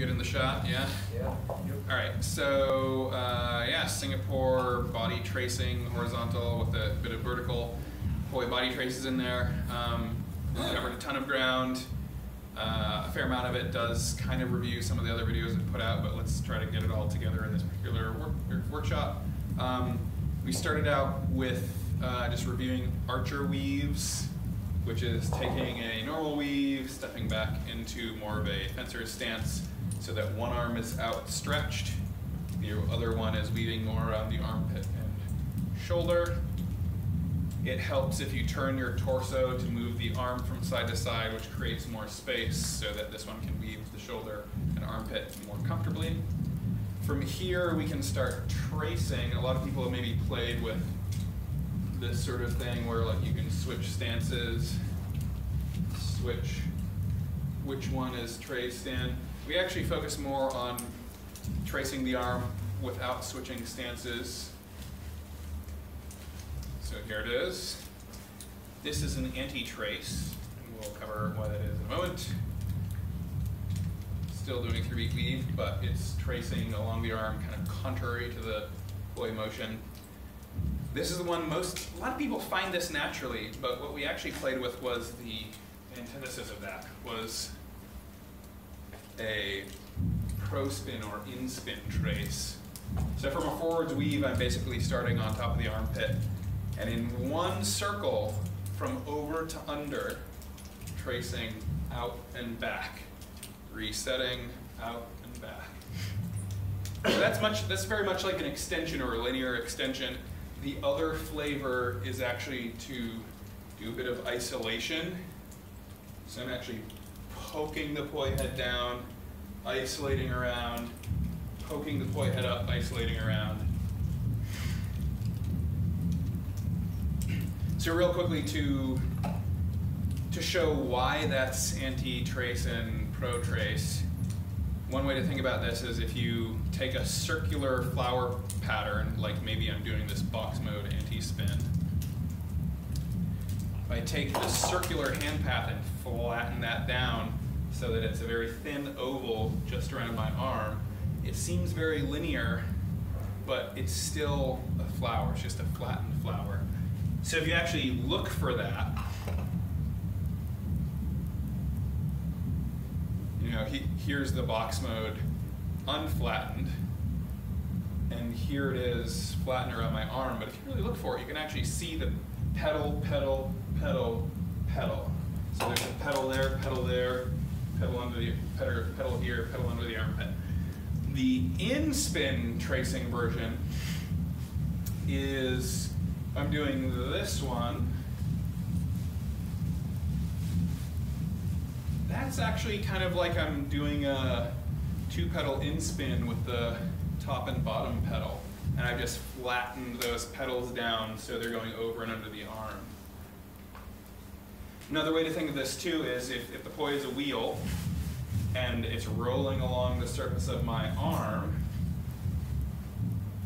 Good in the shot, yeah? Yeah. All right, so yeah, Singapore body tracing, horizontal with a bit of vertical. Poi body traces in there. We covered a ton of ground. A fair amount of it does kind of review some of the other videos we put out, but let's try to get it all together in this particular workshop. We started out with just reviewing archer weaves, which is taking a normal weave, stepping back into more of a fencer's stance so that one arm is outstretched, the other one is weaving more around the armpit and shoulder. It helps if you turn your torso to move the arm from side to side, which creates more space so that this one can weave the shoulder and armpit more comfortably. From here, we can start tracing. A lot of people have maybe played with this sort of thing where like you can switch stances, switch which one is traced in. We actually focus more on tracing the arm without switching stances. So here it is. This is an anti-trace, and we'll cover what that is in a moment. Still doing 3-beat weave, but it's tracing along the arm kind of contrary to the poi motion. This is the one a lot of people find this naturally, but what we actually played with was the antithesis of that, was a pro-spin or in-spin trace. So from a forwards weave, I'm basically starting on top of the armpit, and in one circle, from over to under, tracing out and back, resetting out and back. So that's very much like an extension or a linear extension. The other flavor is actually to do a bit of isolation. So I'm actually poking the poi head down, isolating around, poking the poi head up, isolating around. So real quickly to show why that's anti-trace and pro-trace, one way to think about this is if you take a circular flower pattern, like maybe I'm doing this box mode anti-spin. If I take the circular hand path and flatten that down so that it's a very thin oval just around my arm, it seems very linear, but it's still a flower, it's just a flattened flower. So if you actually look for that, here's the box mode unflattened, and here it is flattened around my arm. But if you really look for it, you can actually see the petal, petal, petal, petal. So there's a petal there, petal under the petal here, petal under the armpit. The in-spin tracing version is I'm doing this one. That's actually kind of like I'm doing a 2-petal in-spin with the top and bottom petal. And I've just flattened those petals down so they're going over and under the arm. Another way to think of this too is if the poi is a wheel and it's rolling along the surface of my arm,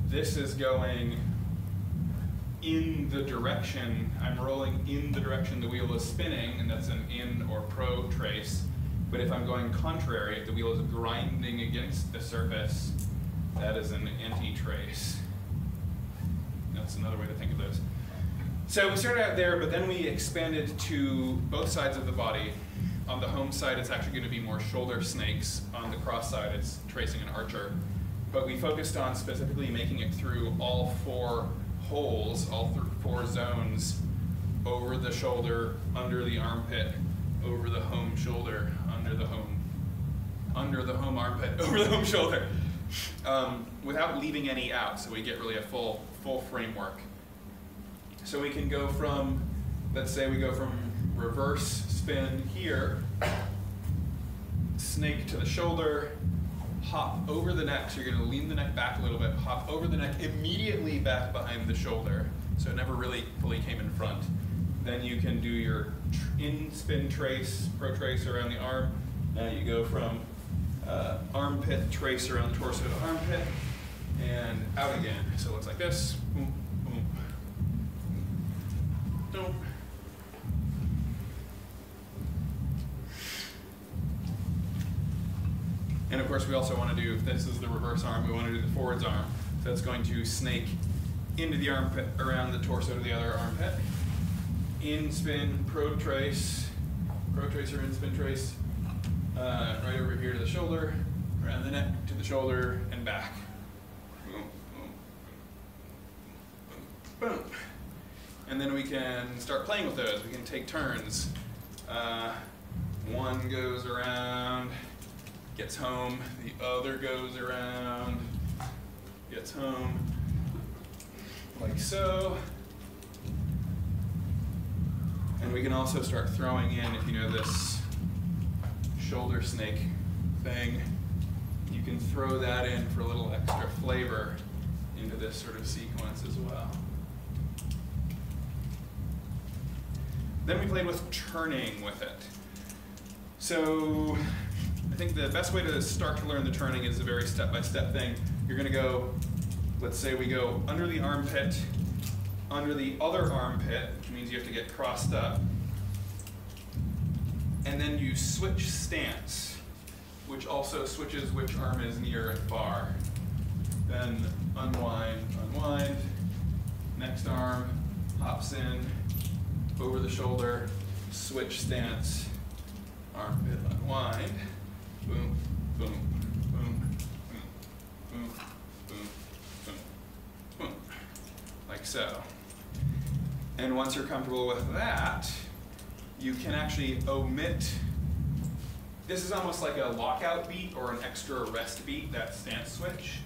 this is going in the direction, I'm rolling in the direction the wheel is spinning, and that's an in or pro trace. But if I'm going contrary, if the wheel is grinding against the surface, that is an anti-trace. That's another way to think of those. So we started out there, but then we expanded to both sides of the body. On the home side, it's actually going to be more shoulder snakes. On the cross side, it's tracing an archer. But we focused on specifically making it through all 4 holes, all 4 zones, over the shoulder, under the armpit, over the home shoulder, under the home armpit, over the home shoulder, without leaving any out, so we get really a full framework. So we can go from, let's say we go from reverse spin here, snake to the shoulder, hop over the neck, so you're going to lean the neck back a little bit, hop over the neck, immediately back behind the shoulder, so it never really fully came in front. Then you can do your in-spin trace, pro-trace around the arm. Now you go from armpit trace around the torso to armpit, and out again. So it looks like this. Boom, boom. Boom. And of course we also want to do, if this is the reverse arm, we want to do the forwards arm. So it's going to snake into the armpit, around the torso to the other armpit. In spin, pro-trace or in spin trace, right over here to the shoulder, around the neck to the shoulder, and back. Boom, boom, boom, boom. And then we can start playing with those. We can take turns. One goes around, gets home, the other goes around, gets home, like so. And we can also start throwing in, if you know this shoulder snake thing, you can throw that in for a little extra flavor into this sort of sequence as well. Then we played with turning with it. So I think the best way to start to learn the turning is a very step-by-step thing. You're going to go, let's say we go under the armpit, under the other armpit, which means you have to get crossed up. And then you switch stance, which also switches which arm is near and far. Then unwind, unwind. Next arm hops in, over the shoulder, switch stance, armpit unwind. Boom, boom, boom, boom, boom, boom, boom, boom. Like so. And once you're comfortable with that, you can actually omit. This is almost like a lockout beat or an extra rest beat, that stance switch.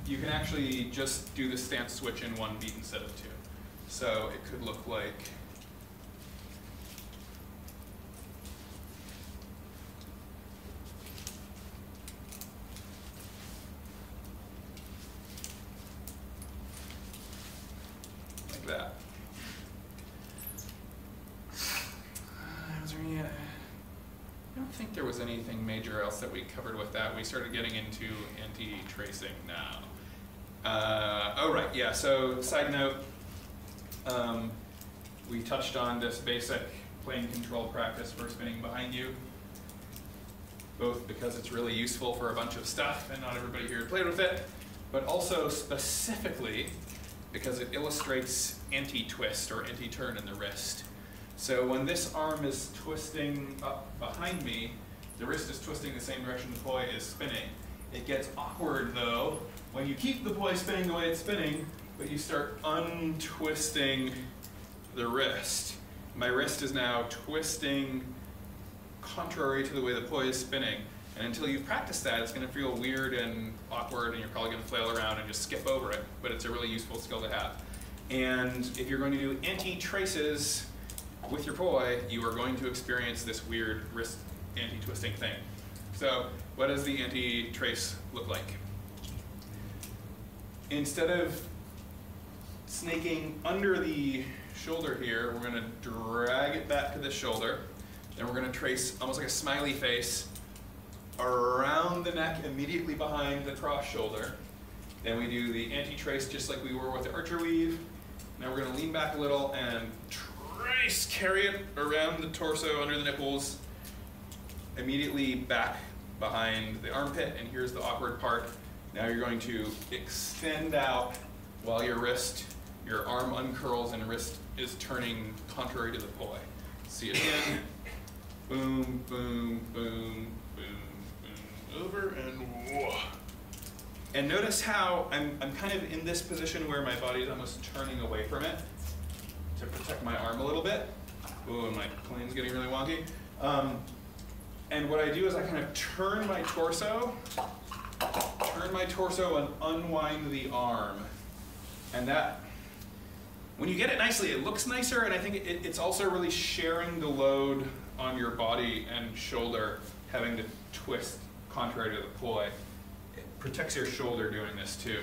You can actually just do the stance switch in one beat instead of two. So it could look like that. I don't think there was anything major else that we covered with that. We started getting into anti-tracing now. Oh right, yeah, so side note, we touched on this basic plane control practice for spinning behind you, both because it's really useful for a bunch of stuff and not everybody here played with it, but also specifically because it illustrates anti-twist or anti-turn in the wrist. So when this arm is twisting up behind me, the wrist is twisting the same direction the poi is spinning. It gets awkward though when you keep the poi spinning the way it's spinning, but you start untwisting the wrist. My wrist is now twisting contrary to the way the poi is spinning. And until you've practiced that, it's going to feel weird and awkward, and you're probably going to flail around and just skip over it. But it's a really useful skill to have. And if you're going to do anti-traces with your poi, you are going to experience this weird wrist anti-twisting thing. So what does the anti-trace look like? Instead of snaking under the shoulder here, we're going to drag it back to the shoulder. Then we're going to trace almost like a smiley face around the neck immediately behind the cross shoulder. Then we do the anti-trace just like we were with the archer weave. Now we're going to lean back a little and trace, carry it around the torso, under the nipples, immediately back behind the armpit. And here's the awkward part. Now you're going to extend out while your arm uncurls and wrist is turning contrary to the poi. See it again. Boom, boom, boom, boom, boom, over and whoa. And notice how I'm kind of in this position where my body is almost turning away from it to protect my arm a little bit. Ooh, and my plane's getting really wonky. And what I do is I kind of turn my torso and unwind the arm. And that, when you get it nicely, it looks nicer, and I think it's also really sharing the load on your body and shoulder, having to twist contrary to the poi. It protects your shoulder doing this too.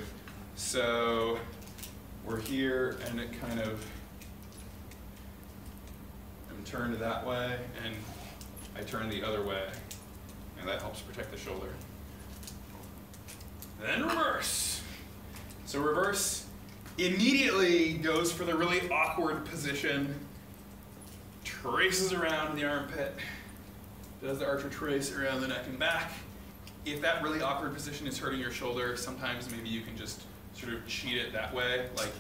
So we're here, and it kind of, I'm turned that way, and I turn the other way, and that helps protect the shoulder. Then reverse. So reverse immediately goes for the really awkward position, traces around the armpit, does the archer trace around the neck and back, if that really awkward position is hurting your shoulder, sometimes maybe you can just sort of cheat it that way, like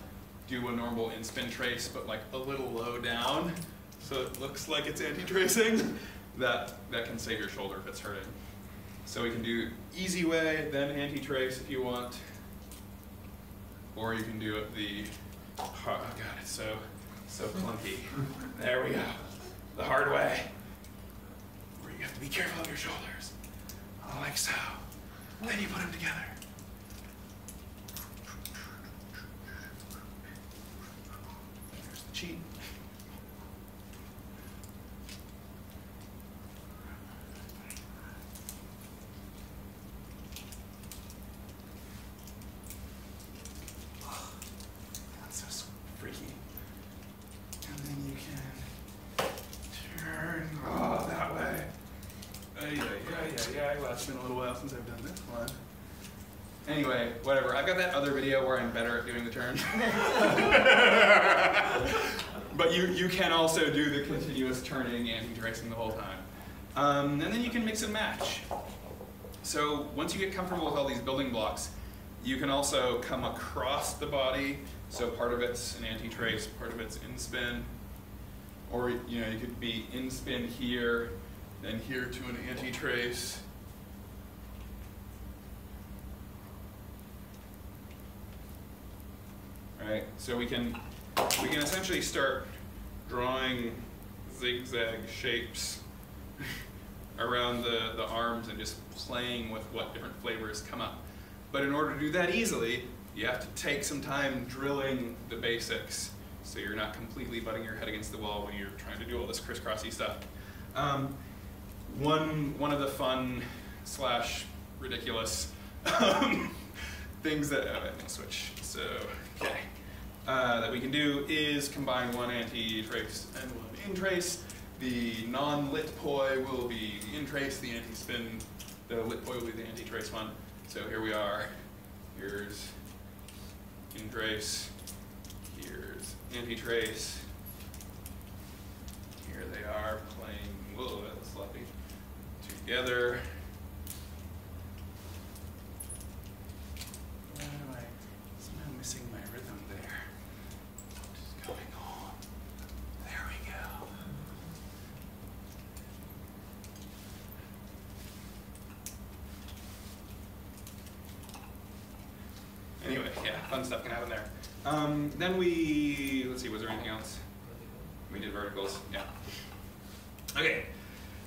do a normal in-spin trace, but like a little low down, so it looks like it's anti-tracing. That can save your shoulder if it's hurting. So we can do easy way, then anti-trace if you want, or you can do it the, oh god, it's so clunky. There we go, the hard way, where you have to be careful of your shoulders, like so. Then you put them together. There's the cheat. It's been a little while since I've done this one. Anyway, whatever. I've got that other video where I'm better at doing the turn. But you can also do the continuous turning anti-tracing the whole time. And then you can mix and match. So once you get comfortable with all these building blocks, you can also come across the body. So part of it's an anti-trace, part of it's in-spin. Or you could be in-spin here, then here to an anti-trace. Right, so we can essentially start drawing zigzag shapes around the arms and just playing with what different flavors come up. But in order to do that easily, you have to take some time drilling the basics so you're not completely butting your head against the wall when you're trying to do all this crisscrossy stuff. One of the fun / ridiculous things that, I'm gonna switch, so, okay. That we can do is combine one anti-trace and one in-trace. The non-lit poi will be the in-trace, the anti-spin, the lit poi will be the anti-trace one. So here we are. Here's in-trace, here's anti-trace. Here they are playing, whoa, that was sloppy, together. I'm missing my rhythm there. Just going on. There we go. Anyway, yeah, fun stuff can happen there. Then let's see, was there anything else? We did verticals, yeah. Okay,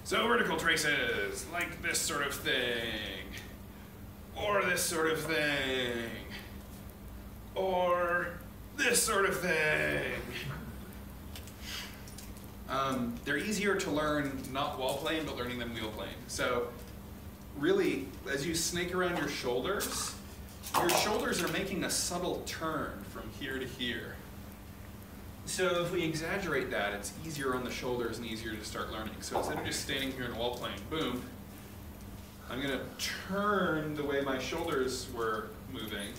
so vertical traces, like this sort of thing, or this sort of thing, or this sort of thing. They're easier to learn not while playing, but learning them wheel playing. So really, as you snake around your shoulders are making a subtle turn from here to here. So if we exaggerate that, it's easier on the shoulders and easier to start learning. So instead of just standing here and wall playing, boom, I'm gonna turn the way my shoulders were moving.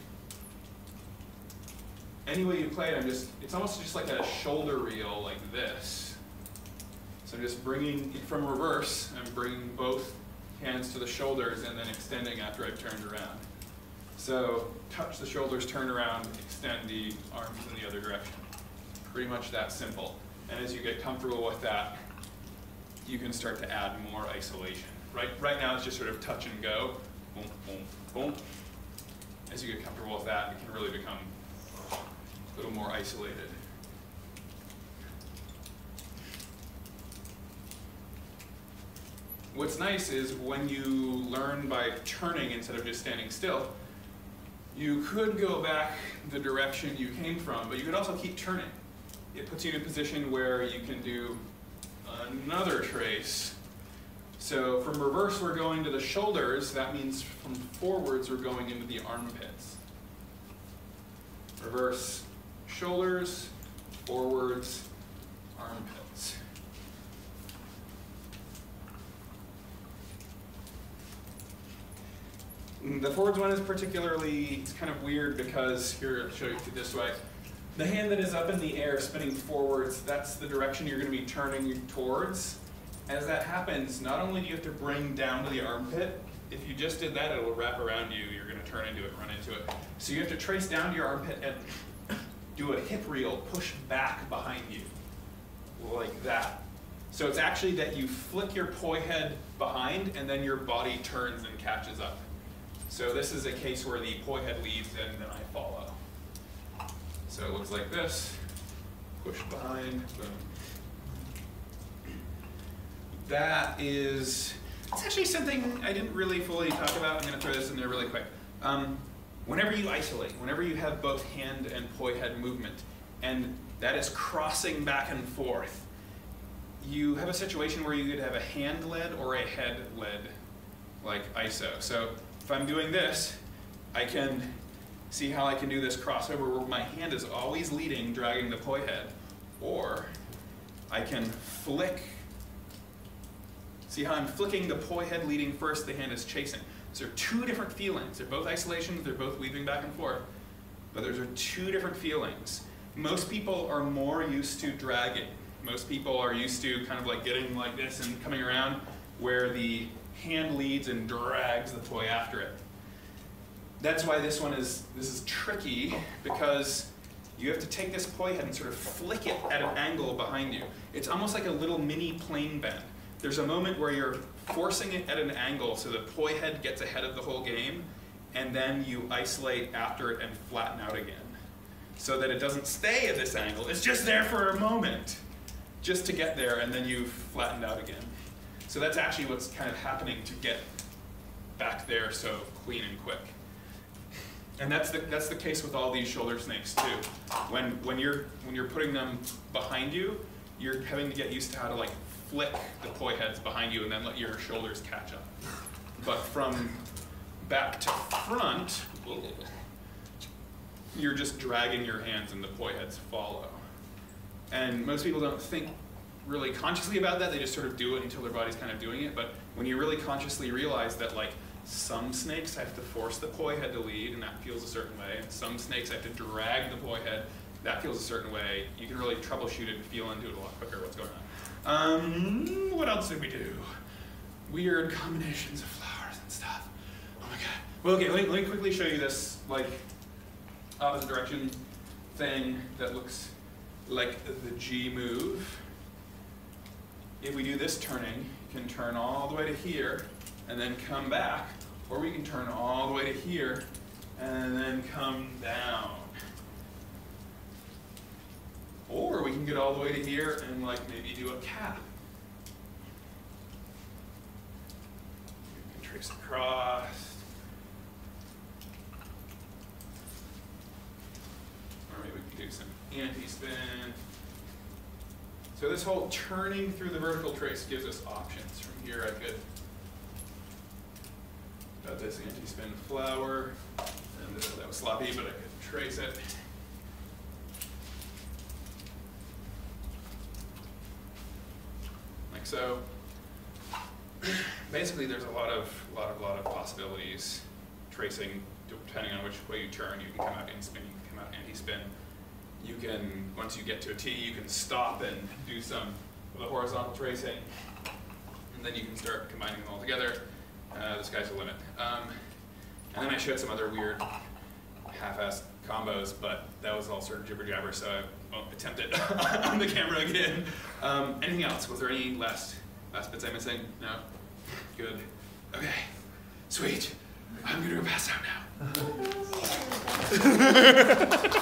Any way you play it, it's almost just like a shoulder reel like this. So I'm just bringing, from reverse, I'm bringing both hands to the shoulders and then extending after I've turned around. So touch the shoulders, turn around, extend the arms in the other direction. Pretty much that simple. And as you get comfortable with that, you can start to add more isolation. Right now it's just sort of touch and go, boom, boom, boom. As you get comfortable with that, it can really become a little more isolated. What's nice is when you learn by turning instead of just standing still, you could go back the direction you came from, but you could also keep turning. It puts you in a position where you can do another trace. So from reverse, we're going to the shoulders. That means from forwards, we're going into the armpits. Reverse, shoulders, forwards, armpits. The forwards one is particularly, it's kind of weird because, here, I'll show you this way. The hand that is up in the air spinning forwards, that's the direction you're going to be turning towards. As that happens, not only do you have to bring down to the armpit, if you just did that, it'll wrap around you. You're going to turn into it, run into it. So you have to trace down to your armpit and do a hip reel, push back behind you, like that. So it's actually that you flick your poi head behind, and then your body turns and catches up. So this is a case where the poi head leads, and then I follow. So it looks like this. Push behind, boom. That is, it's actually something I didn't really fully talk about. I'm going to throw this in there really quick. Whenever you isolate, whenever you have both hand and poi head movement, and that is crossing back and forth, you have a situation where you could have a hand-led or a head-led, like ISO. So if I'm doing this, I can see how I can do this crossover where my hand is always leading, dragging the poi head, or I can flick. See how I'm flicking the poi head leading first, the hand is chasing. So there are two different feelings. They're both isolations, they're both weaving back and forth, but those are two different feelings. Most people are more used to dragging. Most people are used to kind of like getting like this and coming around, where the hand leads and drags the poi after it. That's why this is tricky, because you have to take this poi head and sort of flick it at an angle behind you. It's almost like a little mini plane bend. There's a moment where you're forcing it at an angle so the poi head gets ahead of the whole game, and then you isolate after it and flatten out again, so that it doesn't stay at this angle. It's just there for a moment, just to get there, and then you've flattened out again. So that's actually what's kind of happening to get back there so clean and quick. And that's the case with all these shoulder snakes too. When you're putting them behind you, you're having to get used to how to like flick the poi heads behind you and then let your shoulders catch up. But from back to front, you're just dragging your hands and the poi heads follow. And most people don't think really consciously about that. They just sort of do it until their body's kind of doing it. But when you really consciously realize that, like, some snakes have to force the poi head to lead, and that feels a certain way. And some snakes have to drag the poi head, that feels a certain way. You can really troubleshoot it and feel into it a lot quicker what's going on. What else did we do? Weird combinations of flowers and stuff. Oh my god. Well, okay, let me quickly show you this, like, opposite direction thing that looks like the G move. If we do this turning, you can turn all the way to here and then come back, or we can turn all the way to here and then come down. Or we can get all the way to here and like maybe do a cap. You can trace across. Or maybe we can do some anti-spin. So this whole turning through the vertical trace gives us options. From here I could got this anti-spin flower, and that was sloppy, but I could trace it. Like so. Basically, there's a lot of possibilities tracing, depending on which way you turn. You can come out in-spin, you can come out anti-spin. You can, once you get to a T, you can stop and do some of the horizontal tracing, and then you can start combining them all together. The sky's the limit. And then I showed some other weird half-assed combos, but that was all sort of jibber-jabber, so I won't attempt it on the camera again. Anything else? Was there any last bits I'm missing? No? Good. Okay. Sweet. I'm gonna go pass out now.